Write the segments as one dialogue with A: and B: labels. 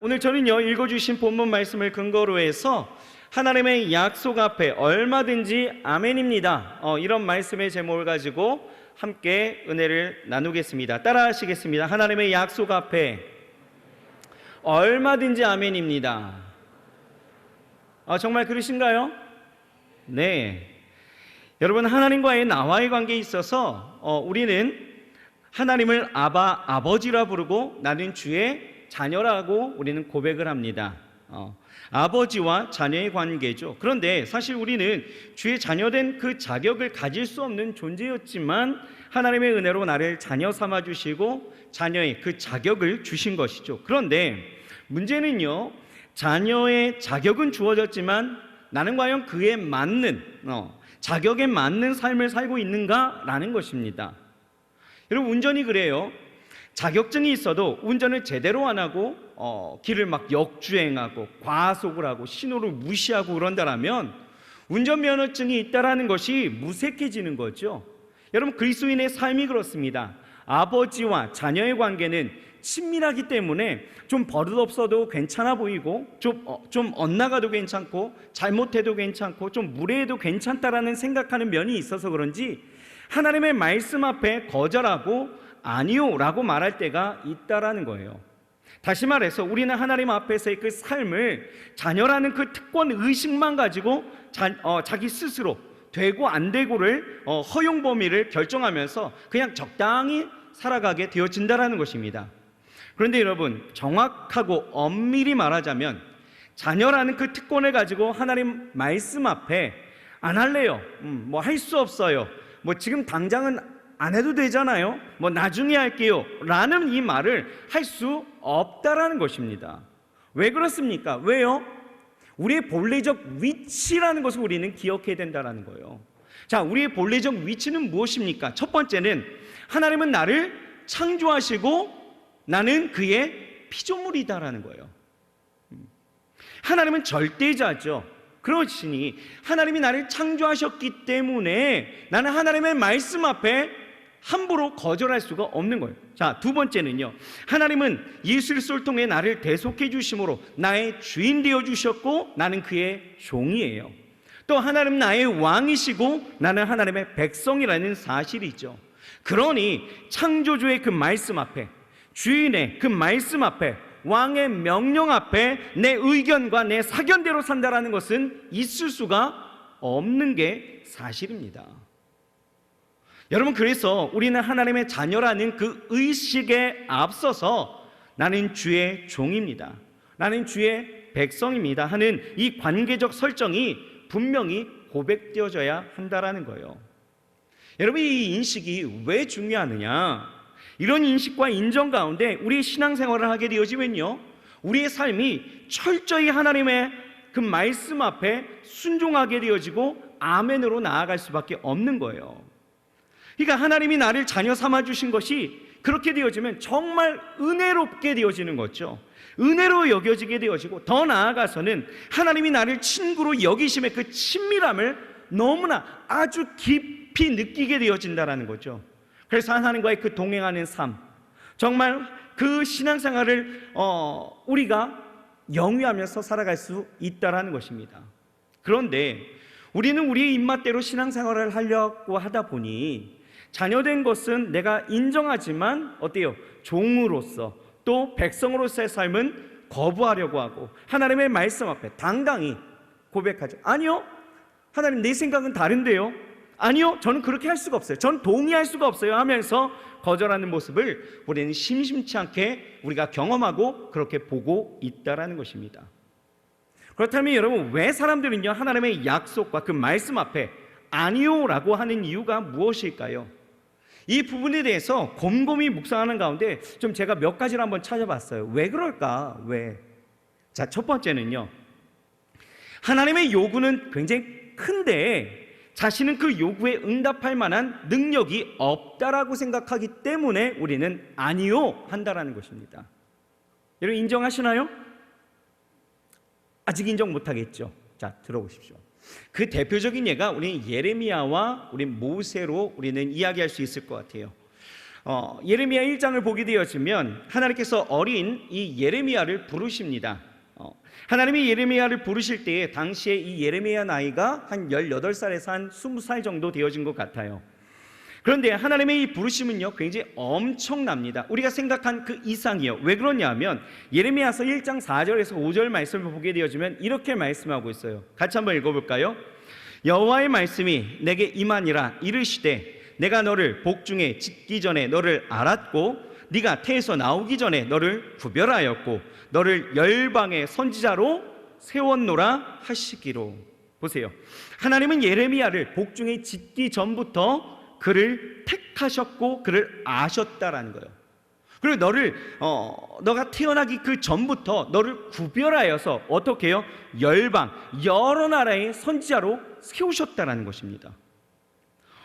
A: 오늘 저는요, 읽어주신 본문 말씀을 근거로 해서 하나님의 약속 앞에 얼마든지 아멘입니다, 이런 말씀의 제목을 가지고 함께 은혜를 나누겠습니다. 따라 하시겠습니다. 하나님의 약속 앞에 얼마든지 아멘입니다. 정말 그러신가요? 네. 여러분, 하나님과의 나와의 관계에 있어서 우리는 하나님을 아버지라 부르고 나는 주의 자녀라고 우리는 고백을 합니다. 아버지와 자녀의 관계죠. 그런데 사실 우리는 주의 자녀된 그 자격을 가질 수 없는 존재였지만 하나님의 은혜로 나를 자녀 삼아 주시고 자녀의 그 자격을 주신 것이죠. 그런데 문제는요, 자녀의 자격은 주어졌지만 나는 과연 그에 맞는 자격에 맞는 삶을 살고 있는가라는 것입니다. 여러분, 운전이 그래요. 자격증이 있어도 운전을 제대로 안 하고 길을 막 역주행하고 과속을 하고 신호를 무시하고 그런다면 운전면허증이 있다라는 것이 무색해지는 거죠. 여러분, 그리스도인의 삶이 그렇습니다. 아버지와 자녀의 관계는 친밀하기 때문에 좀 버릇없어도 괜찮아 보이고 좀 엇나가도 괜찮고 잘못해도 괜찮고 좀 무례해도 괜찮다라는 생각하는 면이 있어서 그런지 하나님의 말씀 앞에 거절하고 아니요 라고 말할 때가 있다라는 거예요. 다시 말해서 우리는 하나님 앞에서의 그 삶을 자녀라는 그 특권 의식만 가지고 자기 스스로 되고 안 되고를 허용 범위를 결정하면서 그냥 적당히 살아가게 되어진다라는 것입니다. 그런데 여러분, 정확하고 엄밀히 말하자면 자녀라는 그 특권을 가지고 하나님 말씀 앞에 안 할래요, 뭐 할 수 없어요, 뭐 지금 당장은 안 해도 되잖아요, 뭐 나중에 할게요 라는 이 말을 할 수 없다라는 것입니다. 왜 그렇습니까? 왜요? 우리의 본래적 위치라는 것을 우리는 기억해야 된다는 거예요. 자, 우리의 본래적 위치는 무엇입니까? 첫 번째는 하나님은 나를 창조하시고 나는 그의 피조물이다라는 거예요. 하나님은 절대자죠. 그러시니 하나님이 나를 창조하셨기 때문에 나는 하나님의 말씀 앞에 함부로 거절할 수가 없는 거예요. 자, 두 번째는요, 하나님은 예수 그리스도를 통해 나를 대속해 주심으로 나의 주인 되어 주셨고 나는 그의 종이에요. 또 하나님은 나의 왕이시고 나는 하나님의 백성이라는 사실이죠. 그러니 창조주의 그 말씀 앞에, 주인의 그 말씀 앞에, 왕의 명령 앞에 내 의견과 내 사견대로 산다라는 것은 있을 수가 없는 게 사실입니다. 여러분, 그래서 우리는 하나님의 자녀라는 그 의식에 앞서서 나는 주의 종입니다, 나는 주의 백성입니다 하는 이 관계적 설정이 분명히 고백되어져야 한다라는 거예요. 여러분, 이 인식이 왜 중요하느냐? 이런 인식과 인정 가운데 우리의 신앙생활을 하게 되어지면요, 우리의 삶이 철저히 하나님의 그 말씀 앞에 순종하게 되어지고 아멘으로 나아갈 수밖에 없는 거예요. 그러니까 하나님이 나를 자녀 삼아 주신 것이 그렇게 되어지면 정말 은혜롭게 되어지는 거죠. 은혜로 여겨지게 되어지고 더 나아가서는 하나님이 나를 친구로 여기심의 그 친밀함을 너무나 아주 깊이 느끼게 되어진다는 거죠. 그래서 하나님과의 그 동행하는 삶, 정말 그 신앙생활을 우리가 영위하면서 살아갈 수 있다는 것입니다. 그런데 우리는 우리의 입맛대로 신앙생활을 하려고 하다 보니 자녀된 것은 내가 인정하지만 어때요? 종으로서 또 백성으로서의 삶은 거부하려고 하고 하나님의 말씀 앞에 당당히 고백하죠. 아니요, 하나님, 내 생각은 다른데요. 아니요, 저는 그렇게 할 수가 없어요. 저는 동의할 수가 없어요 하면서 거절하는 모습을 우리는 심심치 않게 우리가 경험하고 그렇게 보고 있다는 것입니다. 그렇다면 여러분, 왜 사람들은요 하나님의 약속과 그 말씀 앞에 아니요 라고 하는 이유가 무엇일까요? 이 부분에 대해서 곰곰이 묵상하는 가운데 좀 제가 몇 가지를 한번 찾아봤어요. 왜 그럴까? 왜? 자, 첫 번째는요, 하나님의 요구는 굉장히 큰데 자신은 그 요구에 응답할 만한 능력이 없다라고 생각하기 때문에 우리는 아니요 한다라는 것입니다. 여러분, 인정하시나요? 아직 인정 못하겠죠. 자, 들어보십시오. 그 대표적인 예가 우리 예레미야와 우리 모세로 우리는 이야기할 수 있을 것 같아요. 예레미야 1장을 보게 되어지면 하나님께서 어린 이 예레미야를 부르십니다. 하나님이 예레미야를 부르실 때에 당시에 이 예레미야 나이가 한 18살에서 한 20살 정도 되어진 것 같아요. 그런데 하나님의 이 부르심은요 굉장히 엄청납니다. 우리가 생각한 그 이상이요. 왜 그러냐면 예레미야서 1장 4절에서 5절 말씀을 보게 되어지면 이렇게 말씀하고 있어요. 같이 한번 읽어볼까요? 여호와의 말씀이 내게 임하니라. 이르시되 내가 너를 복중에 짓기 전에 너를 알았고 네가 태에서 나오기 전에 너를 구별하였고 너를 열방의 선지자로 세웠노라 하시기로. 보세요. 하나님은 예레미야를 복중에 짓기 전부터 그를 택하셨고 그를 아셨다라는 거예요. 그리고 너가 태어나기 그 전부터 너를 구별하여서 어떻게 해요? 열방, 여러 나라의 선지자로 세우셨다라는 것입니다.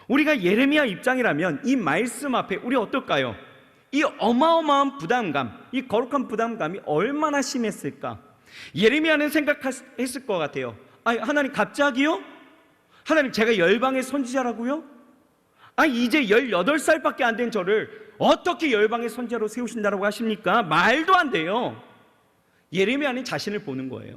A: 우리가 예레미야 입장이라면 이 말씀 앞에 우리 어떨까요? 이 어마어마한 부담감, 이 거룩한 부담감이 얼마나 심했을까? 예레미야는 생각했을 것 같아요. 하나님 갑자기요? 하나님 제가 열방의 선지자라고요? 이제 18살밖에 안 된 저를 어떻게 열방의 선지자로 세우신다고 하십니까? 말도 안 돼요. 예레미야는 자신을 보는 거예요.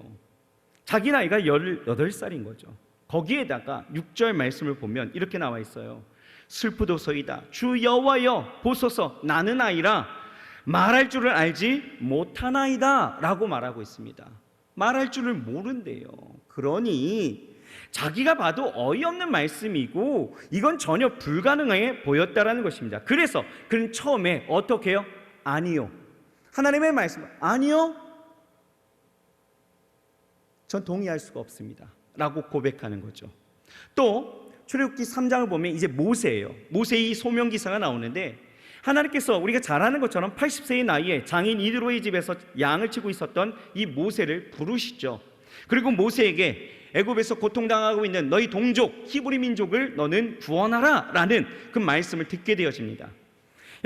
A: 자기 나이가 18살인 거죠. 거기에다가 6절 말씀을 보면 이렇게 나와 있어요. 슬프도소이다. 주 여호와여 보소서 나는 아이라 말할 줄을 알지 못하나이다 라고 말하고 있습니다. 말할 줄을 모른대요. 그러니 자기가 봐도 어이없는 말씀이고 이건 전혀 불가능해 보였다라는 것입니다. 그래서 그는 처음에 어떻게 해요? 아니요. 하나님의 말씀 아니요. 전 동의할 수가 없습니다 라고 고백하는 거죠. 또 출애굽기 3장을 보면 이제 모세예요. 모세의 소명기사가 나오는데 하나님께서 우리가 잘 아는 것처럼 80세의 나이에 장인 이드로의 집에서 양을 치고 있었던 이 모세를 부르시죠. 그리고 모세에게 애굽에서 고통당하고 있는 너희 동족 히브리 민족을 너는 구원하라 라는 그 말씀을 듣게 되어집니다.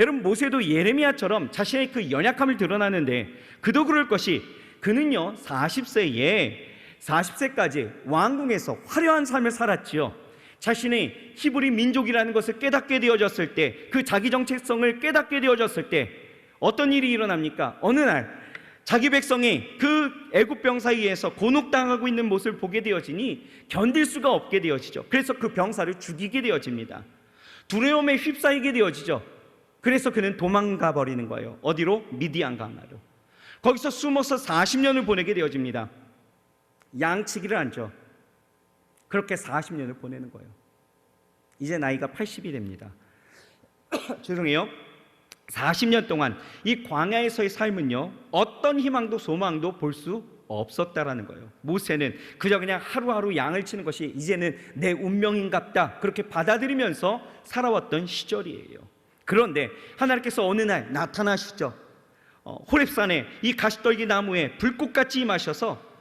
A: 여러분 모세도 예레미야처럼 자신의 그 연약함을 드러나는데 그도 그럴 것이 그는요 40세까지 왕궁에서 화려한 삶을 살았지요. 자신의 히브리 민족이라는 것을 깨닫게 되어졌을 때, 그 자기 정체성을 깨닫게 되어졌을 때 어떤 일이 일어납니까? 어느 날 자기 백성이 그 애굽 병사에 의해서 곤혹당하고 있는 모습을 보게 되어지니 견딜 수가 없게 되어지죠. 그래서 그 병사를 죽이게 되어집니다. 두려움에 휩싸이게 되어지죠. 그래서 그는 도망가 버리는 거예요. 어디로? 미디안 강나루. 거기서 숨어서 40년을 보내게 되어집니다. 양치기를 하죠. 그렇게 40년을 보내는 거예요. 이제 나이가 80이 됩니다. 죄송해요. 40년 동안 이 광야에서의 삶은요 어떤 희망도 소망도 볼 수 없었다라는 거예요. 모세는 그냥 하루하루 양을 치는 것이 이제는 내 운명인갑다 그렇게 받아들이면서 살아왔던 시절이에요. 그런데 하나님께서 어느 날 나타나시죠. 호렙산에 이 가시떨기 나무에 불꽃같이 임하셔서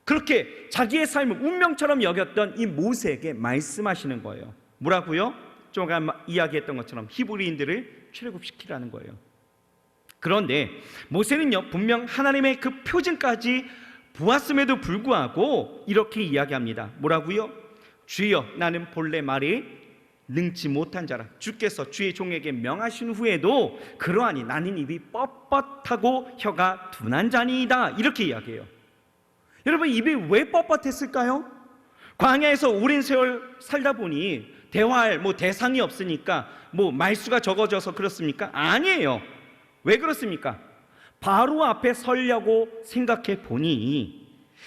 A: 그렇게 자기의 삶을 운명처럼 여겼던 이 모세에게 말씀하시는 거예요. 뭐라고요? 조금 이야기했던 것처럼 히브리인들을 출애굽시키라는 거예요. 그런데 모세는요 분명 하나님의 그 표징까지 보았음에도 불구하고 이렇게 이야기합니다. 뭐라고요? 주여 나는 본래 말이 능치 못한 자라. 주께서 주의 종에게 명하신 후에도 그러하니 나는 입이 뻣뻣하고 혀가 둔한 자니이다 이렇게 이야기해요. 여러분 입이 왜 뻣뻣했을까요? 광야에서 오랜 세월 살다 보니 대화할 대상이 없으니까 말수가 적어져서 그렇습니까? 아니에요. 왜 그렇습니까? 바로 앞에 서려고 생각해 보니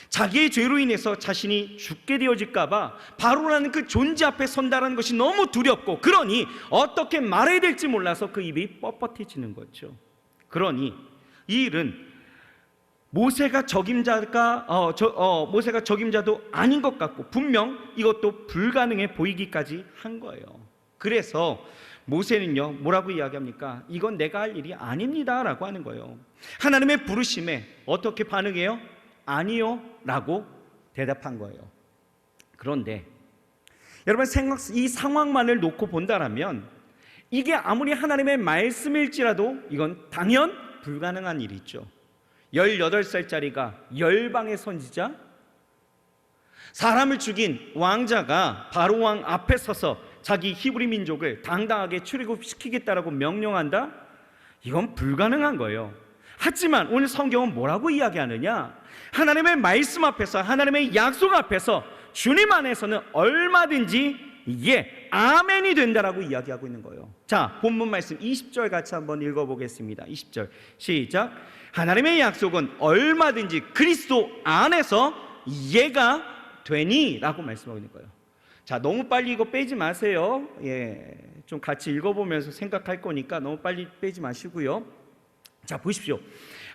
A: 자기의 죄로 인해서 자신이 죽게 되어질까 봐 바로라는 그 존재 앞에 선다라는 것이 너무 두렵고 그러니 어떻게 말해야 될지 몰라서 그 입이 뻣뻣해지는 거죠. 그러니 이 일은 모세가 적임자도 아닌 것 같고 분명 이것도 불가능해 보이기까지 한 거예요. 그래서 모세는요 뭐라고 이야기합니까? 이건 내가 할 일이 아닙니다 라고 하는 거예요. 하나님의 부르심에 어떻게 반응해요? 아니요 라고 대답한 거예요. 그런데 여러분 이 상황만을 놓고 본다라면 이게 아무리 하나님의 말씀일지라도 이건 당연 불가능한 일이죠. 18살짜리가 열방의 선지자, 사람을 죽인 왕자가 바로 왕 앞에 서서 자기 히브리 민족을 당당하게 출애굽시키겠다라고 명령한다? 이건 불가능한 거예요. 하지만 오늘 성경은 뭐라고 이야기하느냐? 하나님의 말씀 앞에서, 하나님의 약속 앞에서 주님 안에서는 얼마든지 아멘이 된다라고 이야기하고 있는 거예요. 자, 본문 말씀 20절 같이 한번 읽어보겠습니다. 20절 시작. 하나님의 약속은 얼마든지 그리스도 안에서 예가 되니 라고 말씀하고 있는 거예요. 자, 너무 빨리 이거 빼지 마세요. 좀 같이 읽어보면서 생각할 거니까 너무 빨리 빼지 마시고요. 자, 보십시오.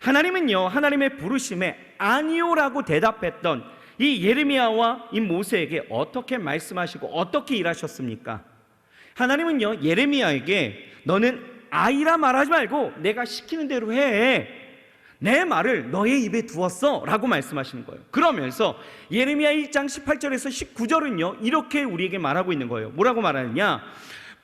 A: 하나님은요, 하나님의 부르심에 아니오라고 대답했던 이 예레미야와 이 모세에게 어떻게 말씀하시고 어떻게 일하셨습니까? 하나님은요, 예레미야에게 너는 아이라 말하지 말고 내가 시키는 대로 해, 내 말을 너의 입에 두었어 라고 말씀하시는 거예요. 그러면서 예레미야 1장 18절에서 19절은요 이렇게 우리에게 말하고 있는 거예요. 뭐라고 말하느냐?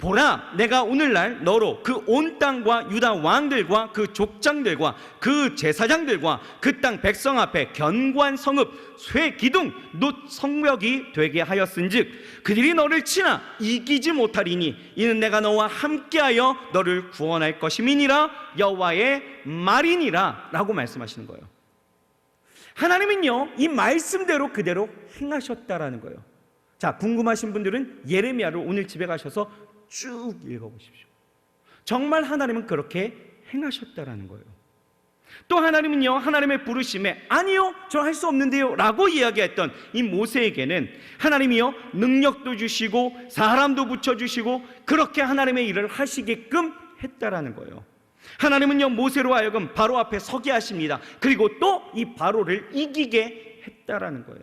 A: 보라, 내가 오늘날 너로 그 온 땅과 유다 왕들과 그 족장들과 그 제사장들과 그 땅 백성 앞에 견고한 성읍 쇠 기둥 놋 성벽이 되게 하였은즉 그들이 너를 치나 이기지 못하리니 이는 내가 너와 함께하여 너를 구원할 것임이니라 여호와의 말이니라 라고 말씀하시는 거예요. 하나님은요 이 말씀대로 그대로 행하셨다라는 거예요. 자, 궁금하신 분들은 예레미야를 오늘 집에 가셔서 쭉 읽어보십시오. 정말 하나님은 그렇게 행하셨다라는 거예요. 또 하나님은요 하나님의 부르심에 아니요 저 할 수 없는데요 라고 이야기했던 이 모세에게는 하나님이요 능력도 주시고 사람도 붙여주시고 그렇게 하나님의 일을 하시게끔 했다라는 거예요. 하나님은요 모세로 하여금 바로 앞에 서게 하십니다. 그리고 또 이 바로를 이기게 했다라는 거예요.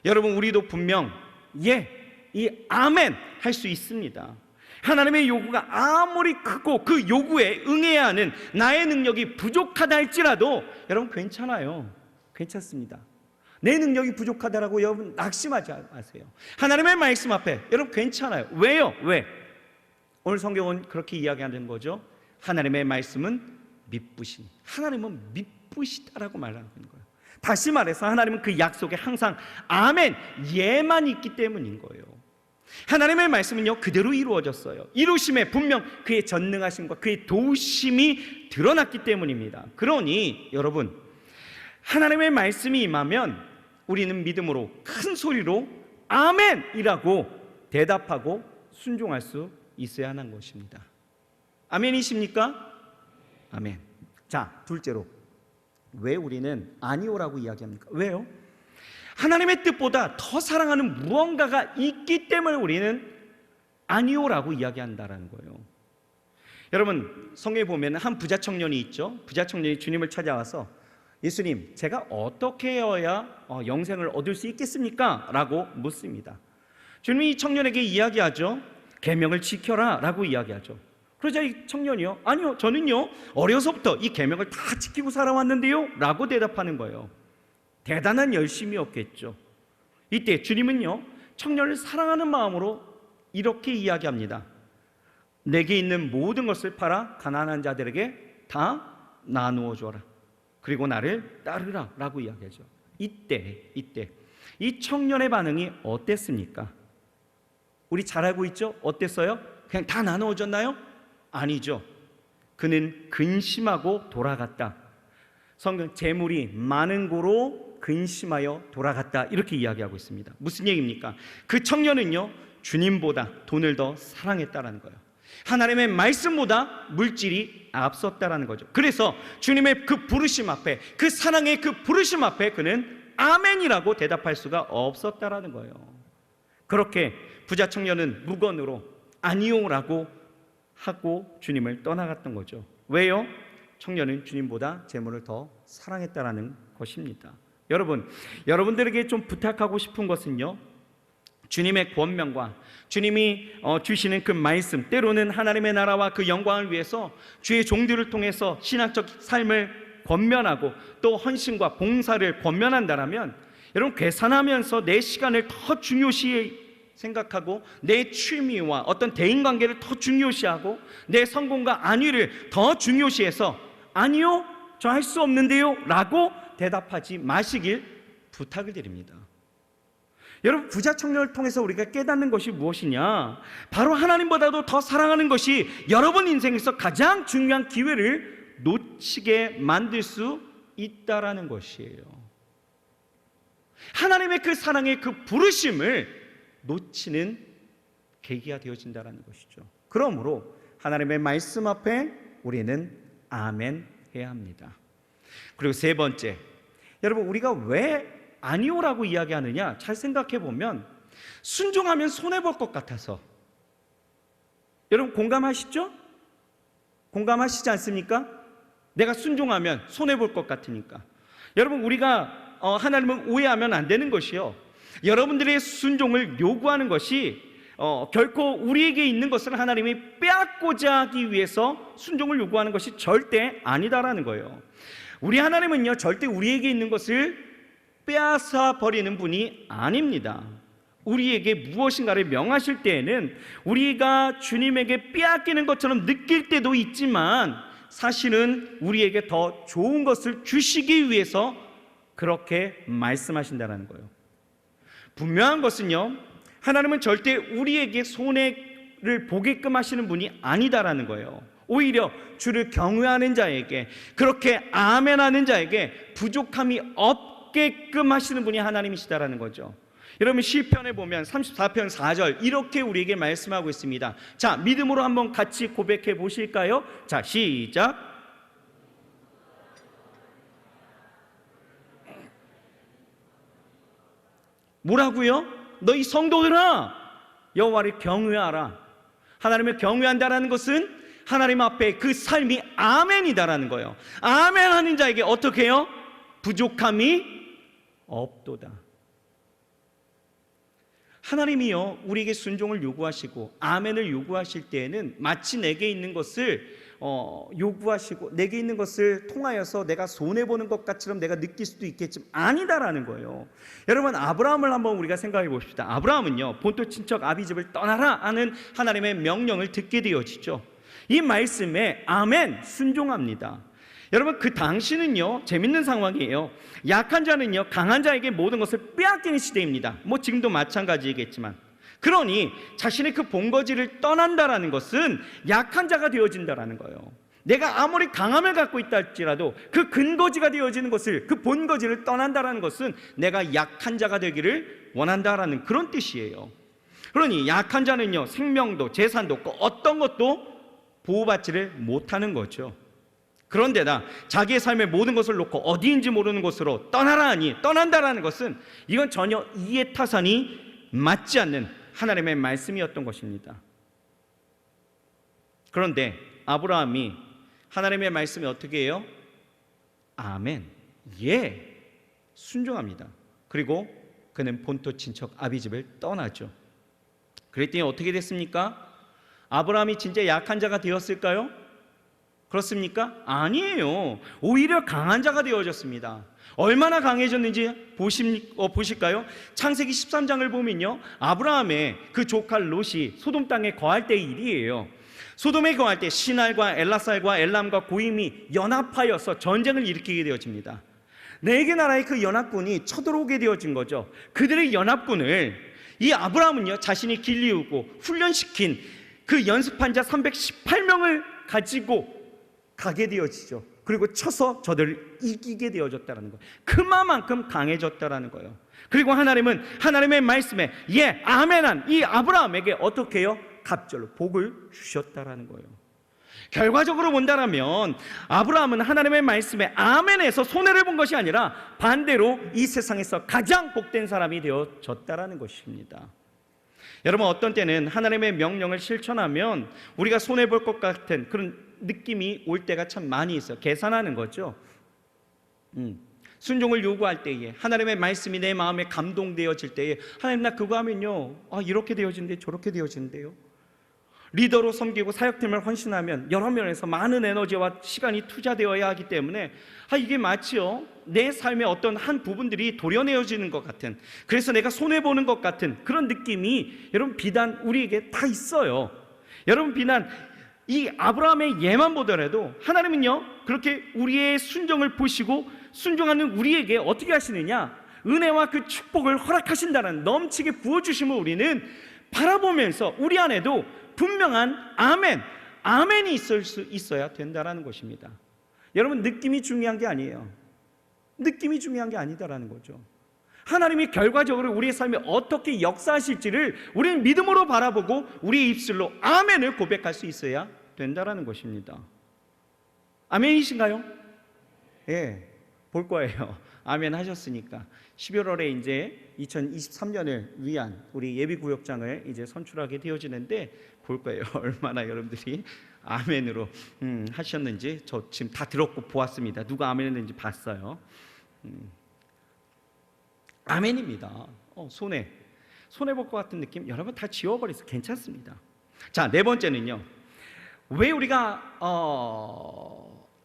A: 여러분, 우리도 분명 이 아멘 할 수 있습니다. 하나님의 요구가 아무리 크고 그 요구에 응해야 하는 나의 능력이 부족하다 할지라도 여러분 괜찮아요. 괜찮습니다. 내 능력이 부족하다라고 여러분 낙심하지 마세요. 하나님의 말씀 앞에 여러분 괜찮아요. 왜요? 왜? 오늘 성경은 그렇게 이야기하는 거죠. 하나님의 말씀은 미쁘신, 하나님은 미쁘시다라고 말하는 거예요. 다시 말해서 하나님은 그 약속에 항상 아멘, 예만 있기 때문인 거예요. 하나님의 말씀은요 그대로 이루어졌어요. 이루심에 분명 그의 전능하심과 그의 도우심이 드러났기 때문입니다. 그러니 여러분, 하나님의 말씀이 임하면 우리는 믿음으로 큰 소리로 아멘이라고 대답하고 순종할 수 있어야 하는 것입니다. 아멘이십니까? 아멘. 자, 둘째로 왜 우리는 아니오라고 이야기합니까? 왜요? 하나님의 뜻보다 더 사랑하는 무언가가 있기 때문에 우리는 아니오라고 이야기한다라는 거예요. 여러분, 성경에 보면 한 부자 청년이 있죠. 부자 청년이 주님을 찾아와서 예수님, 제가 어떻게 해야 영생을 얻을 수 있겠습니까? 라고 묻습니다. 주님이 이 청년에게 이야기하죠. 계명을 지켜라 라고 이야기하죠. 그러자 이 청년이요, 아니요, 저는요 어려서부터 이 계명을 다 지키고 살아왔는데요 라고 대답하는 거예요. 대단한 열심이었겠죠. 이때 주님은요 청년을 사랑하는 마음으로 이렇게 이야기합니다. 내게 있는 모든 것을 팔아 가난한 자들에게 다 나누어 줘라. 그리고 나를 따르라 라고 이야기하죠. 이때 이 청년의 반응이 어땠습니까? 우리 잘 알고 있죠? 어땠어요? 그냥 다 나누어 줬나요? 아니죠. 그는 근심하고 돌아갔다. 성경 재물이 많은 고로 근심하여 돌아갔다 이렇게 이야기하고 있습니다. 무슨 얘기입니까? 그 청년은요 주님보다 돈을 더 사랑했다라는 거예요. 하나님의 말씀보다 물질이 앞섰다라는 거죠. 그래서 주님의 그 부르심 앞에, 그 사랑의 그 부르심 앞에 그는 아멘이라고 대답할 수가 없었다라는 거예요. 그렇게 부자 청년은 무건으로 아니오라고 하고 주님을 떠나갔던 거죠. 왜요? 청년은 주님보다 재물을 더 사랑했다라는 것입니다. 여러분들에게 좀 부탁하고 싶은 것은요, 주님의 권면과 주님이 주시는 그 말씀, 때로는 하나님의 나라와 그 영광을 위해서 주의 종들을 통해서 신학적 삶을 권면하고 또 헌신과 봉사를 권면한다라면 여러분 계산하면서 내 시간을 더 중요시 생각하고 내 취미와 어떤 대인관계를 더 중요시하고 내 성공과 안위를 더 중요시해서 아니요, 저 할 수 없는데요 라고 대답하지 마시길 부탁을 드립니다. 여러분, 부자 청년을 통해서 우리가 깨닫는 것이 무엇이냐? 바로 하나님보다도 더 사랑하는 것이 여러분 인생에서 가장 중요한 기회를 놓치게 만들 수 있다라는 것이에요. 하나님의 그 사랑의 그 부르심을 놓치는 계기가 되어진다라는 것이죠. 그러므로 하나님의 말씀 앞에 우리는 아멘 해야 합니다. 그리고 세 번째, 여러분, 우리가 왜 아니오라고 이야기하느냐? 잘 생각해 보면 순종하면 손해볼 것 같아서. 여러분, 공감하시죠? 공감하시지 않습니까? 내가 순종하면 손해볼 것 같으니까. 여러분, 우리가 하나님을 오해하면 안 되는 것이요, 여러분들의 순종을 요구하는 것이 결코 우리에게 있는 것을 하나님이 빼앗고자 하기 위해서 순종을 요구하는 것이 절대 아니다라는 거예요. 우리 하나님은요, 절대 우리에게 있는 것을 빼앗아 버리는 분이 아닙니다. 우리에게 무엇인가를 명하실 때에는 우리가 주님에게 빼앗기는 것처럼 느낄 때도 있지만 사실은 우리에게 더 좋은 것을 주시기 위해서 그렇게 말씀하신다는 거예요. 분명한 것은요, 하나님은 절대 우리에게 손해를 보게끔 하시는 분이 아니다라는 거예요. 오히려 주를 경외하는 자에게, 그렇게 아멘하는 자에게 부족함이 없게끔 하시는 분이 하나님이시다라는 거죠. 여러분, 시편에 보면 34편 4절 이렇게 우리에게 말씀하고 있습니다. 자, 믿음으로 한번 같이 고백해 보실까요? 자, 시작. 뭐라고요? 너희 성도들아, 여호와를 경외하라. 하나님을 경외한다라는 것은 하나님 앞에 그 삶이 아멘이다라는 거예요. 아멘하는 자에게 어떻게 해요? 부족함이 없도다. 하나님이요, 우리에게 순종을 요구하시고 아멘을 요구하실 때에는 마치 내게 있는 것을 요구하시고 내게 있는 것을 통하여서 내가 손해보는 것 같처럼 내가 느낄 수도 있겠지만 아니다라는 거예요. 여러분, 아브라함을 한번 우리가 생각해 봅시다. 아브라함은요, 본토 친척 아비집을 떠나라 하는 하나님의 명령을 듣게 되어지죠. 이 말씀에 아멘, 순종합니다. 여러분, 그 당시는요, 재밌는 상황이에요. 약한 자는요, 강한 자에게 모든 것을 빼앗기는 시대입니다. 뭐 지금도 마찬가지겠지만, 그러니 자신의 그 본거지를 떠난다라는 것은 약한 자가 되어진다라는 거예요. 내가 아무리 강함을 갖고 있다 할지라도 그 근거지가 되어지는 것을, 그 본거지를 떠난다라는 것은 내가 약한 자가 되기를 원한다라는 그런 뜻이에요. 그러니 약한 자는요, 생명도 재산도 없고 어떤 것도 보호받지를 못하는 거죠. 그런데다 자기의 삶의 모든 것을 놓고 어디인지 모르는 곳으로 떠나라 하니, 떠난다라는 것은 이건 전혀 이해타산이 맞지 않는 하나님의 말씀이었던 것입니다. 그런데 아브라함이 하나님의 말씀에 어떻게 해요? 아멘, 예, 순종합니다. 그리고 그는 본토 친척 아비집을 떠나죠. 그랬더니 어떻게 됐습니까? 아브라함이 진짜 약한 자가 되었을까요? 그렇습니까? 아니에요. 오히려 강한 자가 되어졌습니다. 얼마나 강해졌는지 보실까요? 창세기 13장을 보면요, 아브라함의 그 조카 롯이 소돔 땅에 거할 때의 일이에요. 소돔에 거할 때 시날과 엘라살과 엘람과 고임이 연합하여서 전쟁을 일으키게 되어집니다. 4개 나라의 그 연합군이 쳐들어오게 되어진 거죠. 그들의 연합군을 이 아브라함은요, 자신이 길리우고 훈련시킨 그 연습한 자 318명을 가지고 가게 되어지죠. 그리고 쳐서 저들을 이기게 되어졌다는 거예요. 그만큼 강해졌다는 거예요. 그리고 하나님은 하나님의 말씀에 예, 아멘한 이 아브라함에게 어떻게 해요? 갑절로 복을 주셨다는 거예요. 결과적으로 본다면 아브라함은 하나님의 말씀에 아멘해서 손해를 본 것이 아니라 반대로 이 세상에서 가장 복된 사람이 되어졌다는 것입니다. 여러분, 어떤 때는 하나님의 명령을 실천하면 우리가 손해볼 것 같은 그런 느낌이 올 때가 참 많이 있어요. 계산하는 거죠. 순종을 요구할 때에, 하나님의 말씀이 내 마음에 감동되어질 때에, 하나님, 나 그거 하면요, 이렇게 되어진대요, 저렇게 되어진대요. 리더로 섬기고 사역팀을 헌신하면 여러 면에서 많은 에너지와 시간이 투자되어야 하기 때문에 이게 마치요, 내 삶의 어떤 한 부분들이 도려내어지는 것 같은, 그래서 내가 손해보는 것 같은 그런 느낌이 여러분 비단 우리에게 다 있어요. 여러분, 비단 이 아브라함의 예만 보더라도 하나님은요, 그렇게 우리의 순종을 보시고 순종하는 우리에게 어떻게 하시느냐, 은혜와 그 축복을 허락하신다는 넘치게 부어주심을 우리는 바라보면서 우리 안에도 분명한 아멘이 있을 수 있어야 된다는 것입니다. 여러분, 느낌이 중요한 게 아니에요. 느낌이 중요한 게 아니다라는 거죠. 하나님이 결과적으로 우리의 삶에 어떻게 역사하실지를 우리는 믿음으로 바라보고 우리의 입술로 아멘을 고백할 수 있어야 된다라는 것입니다. 아멘이신가요? 예, 볼 거예요. 아멘 하셨으니까 11월에 이제 2023년을 위한 우리 예비구역장을 이제 선출하게 되어지는데 볼 거예요. 얼마나 여러분들이 아멘으로 하셨는지. 저 지금 다 들었고 보았습니다. 누가 아멘 했는지 봤어요. 아멘입니다. 손해 볼 것 같은 느낌 여러분 다 지워버리세요. 괜찮습니다. 자, 네 번째는요, 왜 우리가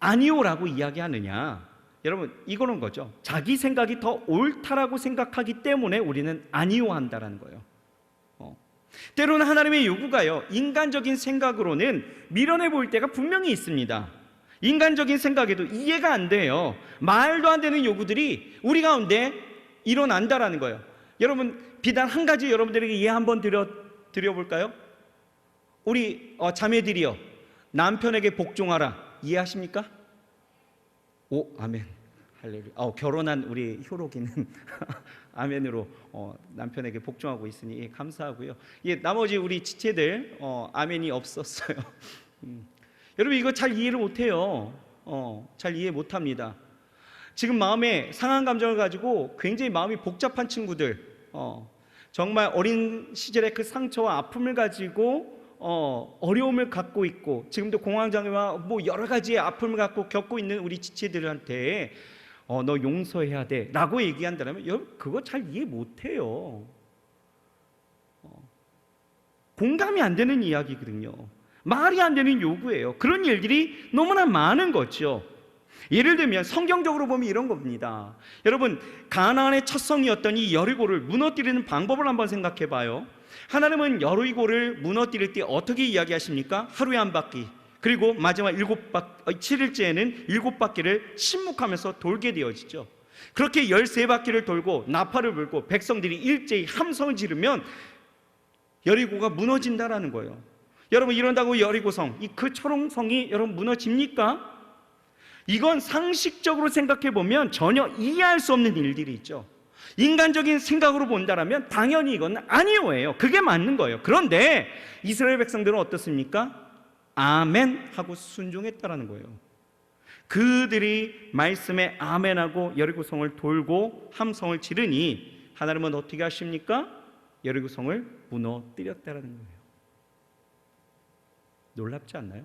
A: 아니오라고 이야기하느냐. 여러분, 이거는 거죠. 자기 생각이 더 옳다라고 생각하기 때문에 우리는 아니오 한다라는 거예요. 때로는 하나님의 요구가요, 인간적인 생각으로는 미련해 보일 때가 분명히 있습니다. 인간적인 생각에도 이해가 안 돼요. 말도 안 되는 요구들이 우리 가운데 일어난다라는 거예요. 여러분, 비단 한 가지 여러분들에게 이해 한번 드려볼까요? 우리 자매들이요, 남편에게 복종하라. 이해하십니까? 오, 아멘. 할렐루야. 결혼한 우리 효록이는 아멘으로 남편에게 복종하고 있으니 감사하고요. 나머지 우리 지체들 아멘이 없었어요. 여러분, 이거 잘 이해를 못해요. 잘 이해 못합니다. 지금 마음에 상한 감정을 가지고 굉장히 마음이 복잡한 친구들, 정말 어린 시절의 그 상처와 아픔을 가지고 어려움을 갖고 있고 지금도 공황장애와 뭐 여러 가지의 아픔을 겪고 있는 우리 지체들한테 너 용서해야 돼 라고 얘기한다면 여러분, 그거 잘 이해 못해요. 공감이 안 되는 이야기거든요. 말이 안 되는 요구예요. 그런 일들이 너무나 많은 거죠. 예를 들면 성경적으로 보면 이런 겁니다. 여러분, 가나안의 첫 성이었던 이 여리고를 무너뜨리는 방법을 한번 생각해 봐요. 하나님은 여리고를 무너뜨릴 때 어떻게 이야기하십니까? 하루에 한 바퀴, 그리고 마지막 7일째에는 7바퀴를 침묵하면서 돌게 되어지죠. 그렇게 13바퀴를 돌고 나팔을 불고 백성들이 일제히 함성을 지르면 여리고가 무너진다라는 거예요. 여러분, 이런다고 여리고성, 그 초롱성이 여러분 무너집니까? 이건 상식적으로 생각해 보면 전혀 이해할 수 없는 일들이 있죠. 인간적인 생각으로 본다라면 당연히 이건 아니오예요. 그게 맞는 거예요. 그런데 이스라엘 백성들은 어떻습니까? 아멘 하고 순종했다라는 거예요. 그들이 말씀에 아멘하고 여리고성을 돌고 함성을 지르니 하나님은 어떻게 하십니까? 여리고성을 무너뜨렸다라는 거예요. 놀랍지 않나요?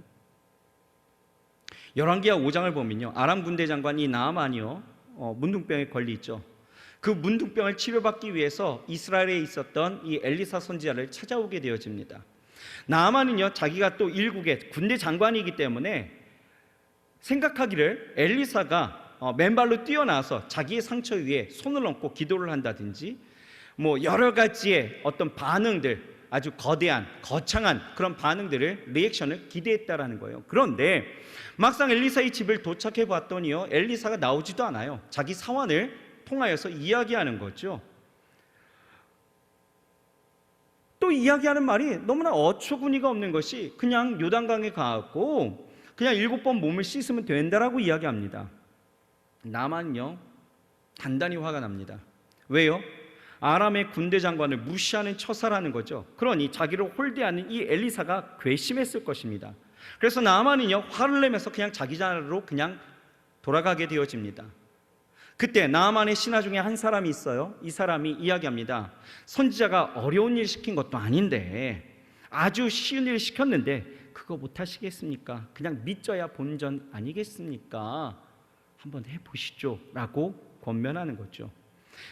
A: 열왕기하 5장을 보면요, 아람 군대 장관이 나아만이요, 문둥병에 걸려 있죠. 그 문둥병을 치료받기 위해서 이스라엘에 있었던 이 엘리사 선지자를 찾아오게 되어집니다. 나아만은요, 자기가 또 일국의 군대 장관이기 때문에 생각하기를 엘리사가 맨발로 뛰어나와서 자기의 상처 위에 손을 얹고 기도를 한다든지 뭐 여러 가지의 어떤 반응들, 아주 거대한 거창한 그런 반응들을, 리액션을 기대했다라는 거예요. 그런데 막상 엘리사의 집을 도착해 봤더니요, 엘리사가 나오지도 않아요. 자기 사환을 통하여서 이야기하는 거죠. 또 이야기하는 말이 너무나 어처구니가 없는 것이 그냥 요단강에 가고 그냥 7번 몸을 씻으면 된다라고 이야기합니다. 나만요, 단단히 화가 납니다. 왜요? 아람의 군대 장관을 무시하는 처사라는 거죠. 그러니 자기를 홀대하는 이 엘리사가 괘씸했을 것입니다. 그래서 나아만은요, 화를 내면서 그냥 자기 자리로 그냥 돌아가게 되어집니다. 그때 나아만의 신하 중에 한 사람이 있어요. 이 사람이 이야기합니다. 선지자가 어려운 일 시킨 것도 아닌데, 아주 쉬운 일 시켰는데 그거 못하시겠습니까? 그냥 믿져야 본전 아니겠습니까? 한번 해보시죠 라고 권면하는 거죠.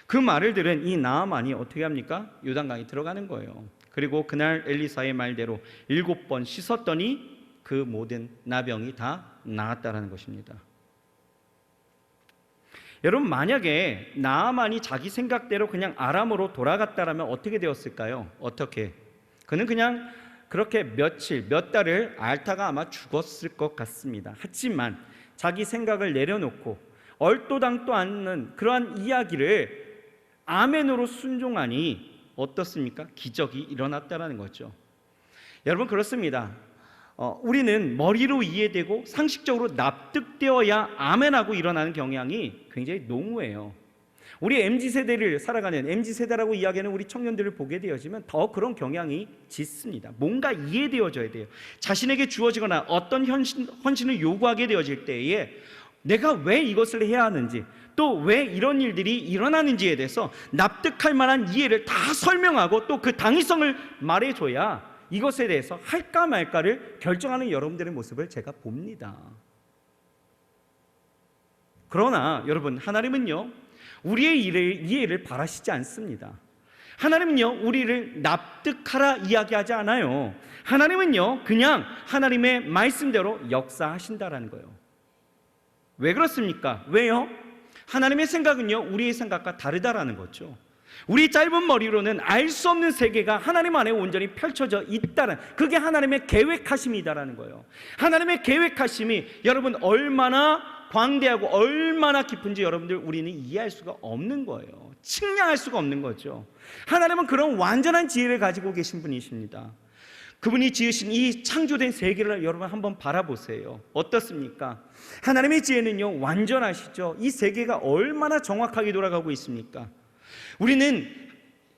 A: 그 말을 들은 이 나아만이 어떻게 합니까? 요단강에 들어가는 거예요. 그리고 그날 엘리사의 말대로 7번 씻었더니 그 모든 나병이 다 나았다라는 것입니다. 여러분, 만약에 나아만이 자기 생각대로 그냥 아람으로 돌아갔다라면 어떻게 되었을까요? 어떻게? 그는 그냥 그렇게 며칠, 몇 달을 앓다가 아마 죽었을 것 같습니다. 하지만 자기 생각을 내려놓고 얼토당토 않는 그러한 이야기를 아멘으로 순종하니 어떻습니까? 기적이 일어났다라는 거죠. 여러분 그렇습니다. 우리는 머리로 이해되고 상식적으로 납득되어야 아멘하고 일어나는 경향이 굉장히 농후해요. 우리 MZ세대를 살아가는 MZ세대라고 이야기하는 우리 청년들을 보게 되어지면 더 그런 경향이 짙습니다. 뭔가 이해되어져야 돼요. 자신에게 주어지거나 어떤 헌신을 요구하게 되어질 때에 내가 왜 이것을 해야 하는지, 또 왜 이런 일들이 일어나는지에 대해서 납득할 만한 이해를 다 설명하고 또 그 당위성을 말해줘야 이것에 대해서 할까 말까를 결정하는 여러분들의 모습을 제가 봅니다. 그러나 여러분, 하나님은요 우리의 이해를 바라시지 않습니다. 하나님은요 우리를 납득하라 이야기하지 않아요. 하나님은요 그냥 하나님의 말씀대로 역사하신다라는 거예요. 왜 그렇습니까? 왜요? 하나님의 생각은요 우리의 생각과 다르다라는 거죠. 우리 짧은 머리로는 알 수 없는 세계가 하나님 안에 온전히 펼쳐져 있다는, 그게 하나님의 계획하심이다라는 거예요. 하나님의 계획하심이 여러분 얼마나 광대하고 얼마나 깊은지 여러분들 우리는 이해할 수가 없는 거예요. 측량할 수가 없는 거죠. 하나님은 그런 완전한 지혜를 가지고 계신 분이십니다. 그분이 지으신 이 창조된 세계를 여러분 한번 바라보세요. 어떻습니까? 하나님의 지혜는요 완전하시죠. 이 세계가 얼마나 정확하게 돌아가고 있습니까? 우리는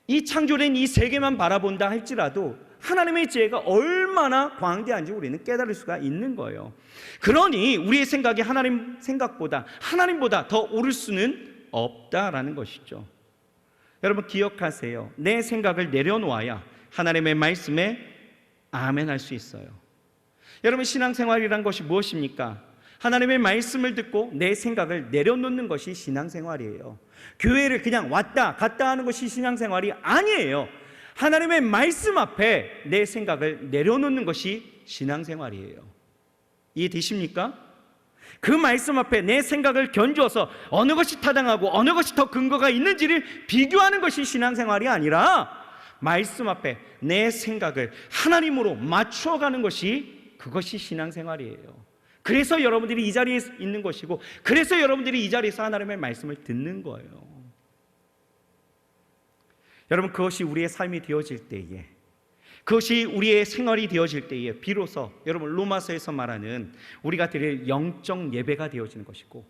A: 이 창조된 이 세계만 바라본다 할지라도 하나님의 지혜가 얼마나 광대한지 우리는 깨달을 수가 있는 거예요. 그러니 우리의 생각이 하나님 생각보다, 하나님보다 더 옳을 수는 없다라는 것이죠. 여러분 기억하세요. 내 생각을 내려놓아야 하나님의 말씀에 아멘할 수 있어요. 여러분 신앙생활이란 것이 무엇입니까? 하나님의 말씀을 듣고 내 생각을 내려놓는 것이 신앙생활이에요. 교회를 그냥 왔다 갔다 하는 것이 신앙생활이 아니에요. 하나님의 말씀 앞에 내 생각을 내려놓는 것이 신앙생활이에요. 이해되십니까? 그 말씀 앞에 내 생각을 견주어서 어느 것이 타당하고 어느 것이 더 근거가 있는지를 비교하는 것이 신앙생활이 아니라 말씀 앞에 내 생각을 하나님으로 맞춰가는 것이, 그것이 신앙생활이에요. 그래서 여러분들이 이 자리에 있는 것이고, 그래서 여러분들이 이 자리에서 하나님의 말씀을 듣는 거예요. 여러분 그것이 우리의 삶이 되어질 때에, 그것이 우리의 생활이 되어질 때에 비로소 여러분 로마서에서 말하는 우리가 드릴 영적 예배가 되어지는 것이고,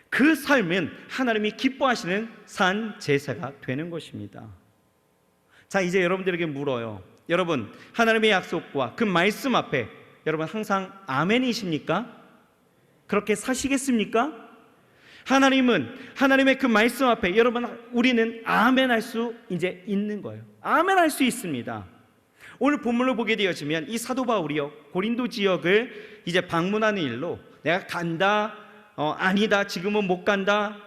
A: 그 삶은 하나님이 기뻐하시는 산 제사가 되는 것입니다. 자, 이제 여러분들에게 물어요. 여러분 하나님의 약속과 그 말씀 앞에 여러분 항상 아멘이십니까? 그렇게 사시겠습니까? 하나님은 하나님의 그 말씀 앞에 여러분 우리는 아멘할 수 이제 있는 거예요. 아멘할 수 있습니다. 오늘 본문을 보게 되어지면 이 사도 바울이요 고린도 지역을 이제 방문하는 일로 내가 간다, 아니다, 지금은 못 간다,